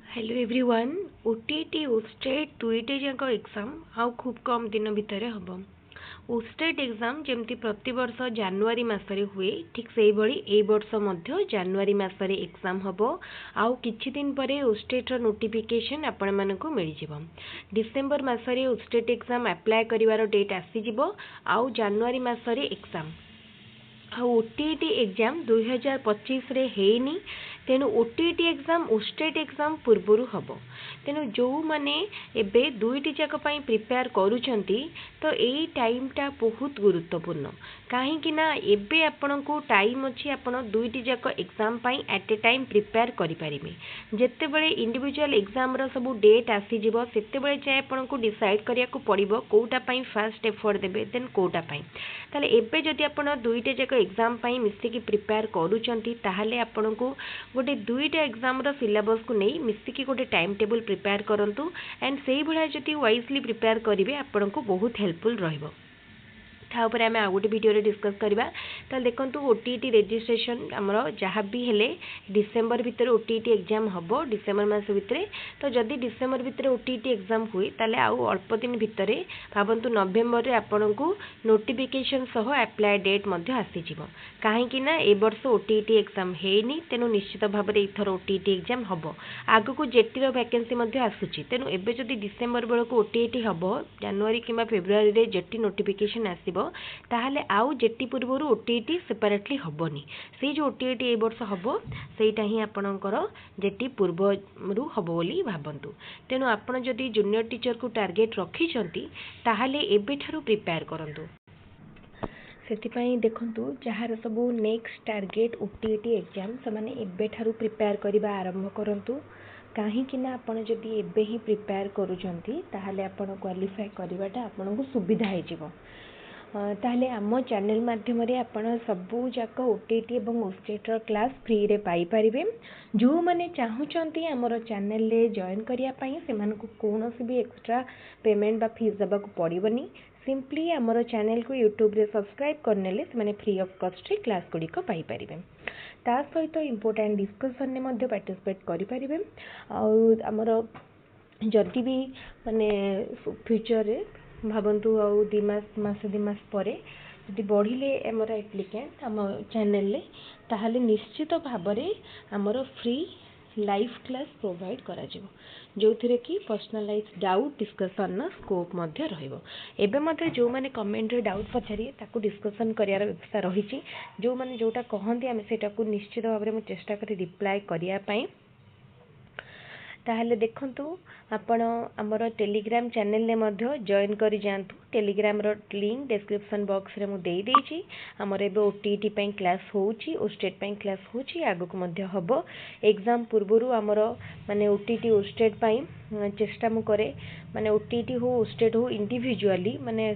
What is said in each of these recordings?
Hello everyone OTT ओस्टेट दुईटे जाक exam आउ खूब कम दिन भितर हम ओस्टेट एग्जाम जमती प्रति वर्ष जनवरी मासरे हुए ठीक से ही वर्ष मध्य जनवरी मासरे एग्जाम हम आउ किछि दिन परे ओस्टेट रो नोटिफिकेशन आपण मानकु मिल जिवो डिसेंबर मासरे ओस्टेट एग्जाम अप्लाई करिवार डेट आसी जिवो आउ जनवरी मासरे एग्जाम ओटीटी एग्जाम 2025 रे हेनी तेणु ओटीटी एग्जाम ओस्टेट एग्जाम पूर्वर हम तेणु जो माने एबे दुईटी जाक पई प्रिपेयर करूछंती तो एई टाइम टा बहुत गुरुत्वपूर्ण कहीं ना एबे आपण को टाइम अच्छी आपण दुईटी जाक एग्जाम पई एट ए टाइम प्रिपेयर करि परिबे जेते बेले इंडिविजुअल एग्जाम रो सब डेट आसी जिवो सेते बेले चाहे आपण को डिसाइड करिया को पड़िबो कोउटा पई फास्ट एफर्ट देबे देन कोउटा पई ताले एबे जदि आपण दुईटा जाक एग्जाम पई मिसिकी प्रिपेयर करूछंती ताहले आपण को गोटे दुईटा एग्जाम रो सिलेबस को नहीं मिसिकी गोटे टाइम टेबल प्रिपेयर करंतु एंड सेही भलिया जदि वाइजली प्रिपेयर करिवे आपण को बहुत हेल्पफुल रहइबो तापर आम आउ गोटे वीडियो डिस्कस करवा तो देखो ओटीटी रजिस्ट्रेशन आमर जहाँ भी हेले डिसेंबर भितर ओटीटी एग्जाम हम डिसेंबर मास भितर तो जदि डिसेंबर भितर ओटीटी एग्जाम हुए ताले आउ अल्प दिन भितर भावतु नवेम्बर रे आपण को नोटिफिकेशन सह अप्लाई डेट आसी कहीं ए वर्ष ओटीटी एग्जाम हेनी तेणु निश्चित भाव में इथर ओटीटी एग्जाम हम आग को जेटी वैकेंसी आसूची तेणु एबे जदि डिसेंबर बेलू ओटीटी हम जनवरी कि फेब्रुआरी रे जेटी नोटिफिकेशन आसो ताहले आउ जेटी पूर्वर ओटीटी सेपरेटली हबनी से जो ओटीटी ए वर्ष हम सेटा ही आपणकर जेटी पूर्वर हम बोली भावतु तेणु आपण जदि जूनियर टीचर को टार्गेट रखिछंती ताहले एबे ठारू प्रिपेयर करंतु सेतिपई देखंतु जहार सब नेक्स्ट टार्गेट ओटीटी एग्जाम से माने एबे ठारू प्रिपेयर करबा आरंभ करंतु कहीं आपण जदि एबे ही प्रिपेयर करूछंती ताहले आपण क्वालिफाई करबाटा आपण को सुविधा हो जिवो ताहले आम चैनल माध्यम आपण सबू जाक ओटीटी एवं ओस्टेट क्लास फ्री रे पाई परिबे जो माने चाहूचंती हमर चैनल रे जॉइन करिया पई से मानको कोनोसी भी एक्स्ट्रा पेमेंट बा फीस देबा को पड़िबनी सिंपली हमर चैनल को यूट्यूब रे सब्सक्राइब करनेले से माने फ्री ऑफ कॉस्ट रे क्लास गुडी को पाई परिबे ता सहित इंपोर्टेंट डिस्कशन ने मध्य पार्टिसिपेट करि परिबे आ हमर जदि भी माने फ्यूचर रे भावतु आउ मस 2 मास पर यदि बढ़िले आमर एप्लिकेंट आम चैनल ताहले निश्चित भाव में आमर फ्री लाइव क्लास प्रोवाइड करा जो थे कि पर्सनलाइज डाउट डिस्कसन स्कोप एबे मते जो माने कमेंट रे डाउट पचारिए ताकू डिस्कसन करियार व्यवस्था रही जो माने जोटा कहंती आमे सेटा को निश्चित भाव में चेष्टा करी रिप्लाई करिया पई ताहले देखंतु आपण हमर टेलीग्राम चैनल ने मध्य जॉइन करि जानतु टेलीग्राम रो लिंक डिस्क्रिप्शन बॉक्स रे मु देई देछि हमर एबे ओटीटी पई क्लास होउची ओस्टेट पई क्लास होउची आगु को मध्य हबो एग्जाम पूर्वरु हमर माने ओटीटी ओस्टेट पई चेष्टा मु करे माने ओटीटी हो ओस्टेट हो इंडिविजुअली माने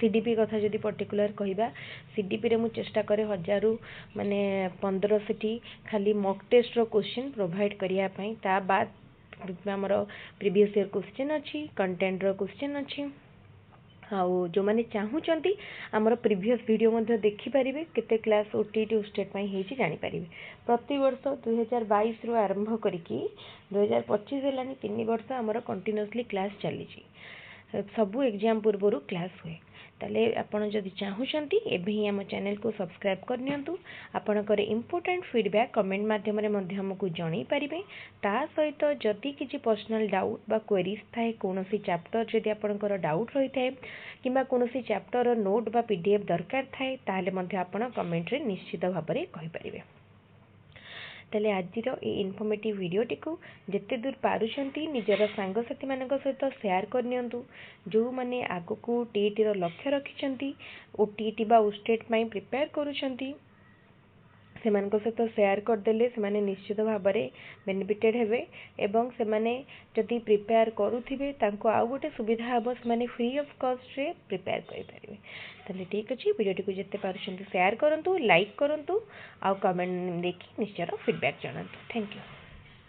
सीडीपी कथा जदी पर्टिकुलर कहिबा सीडीपी रे मु चेष्टा करे 1000 माने 15 सिटी खाली मॉक टेस्ट रो क्वेश्चन प्रोवाइड करिया पई ता बाद हमर प्रीवियस ईयर क्वेश्चन अच्छी कंटेंट रो क्वेश्चन अच्छी आउ जो माने चाहूचंती हमर प्रीवियस वीडियो मध्ये देखि परिबे केते क्लास ओटीटी ओस्टेट पई हेची जानि परिबे प्रति वर्ष 2022 रो आरंभ करिकि 2025 हेलानी 3 वर्ष हमर कंटीन्यूअसली क्लास चली सबु एग्जाम पूर्वरु क्लास हुए ताले आपण जदि चाहूचंती एबे ही हम चैनल को सब्सक्राइब करनियंतु आपणकर इंपोर्टेंट फीडबैक कमेंट माध्यम रे मध्ये हमकु जणी परिबे ता सहित जदि किछि पर्सनल डाउट बा क्वेरीज थाए कोनोसी चैप्टर जदि आपणकर डाउट रही थाए किबा कोनोसी चैप्टर रो नोट बा पीडीएफ दरकार थाए ताले मध्ये आपण कमेंट रे निश्चित भाव में कहि परिबे तेले आजिर ए इनफॉर्मेटिव वीडियोटी को जेते दूर पारुछंती निजर सांगसाथी मानक सहित शेयर करनियंतु जो माने आगो को टीटी रो लक्ष्य रखिछंती ओटीटी बा ओस्टेट पई प्रिपेयर करूछंती से मानक सहित शेयर करदेले से माने निश्चित भाव में बेनिफिटेड हेबे एवं से माने जदि प्रिपेयर करूथिबे तांको आउ गोटे सुविधा हबो से माने फ्री ऑफ कॉस्ट रे प्रिपेयर करि परिबे ताले ठीक अछि वीडियोटी को जेते पारुछंती शेयर करंतु लाइक करंतु आ कमेंट देखि निश्चय फीडबैक जणांतु थैंक यू।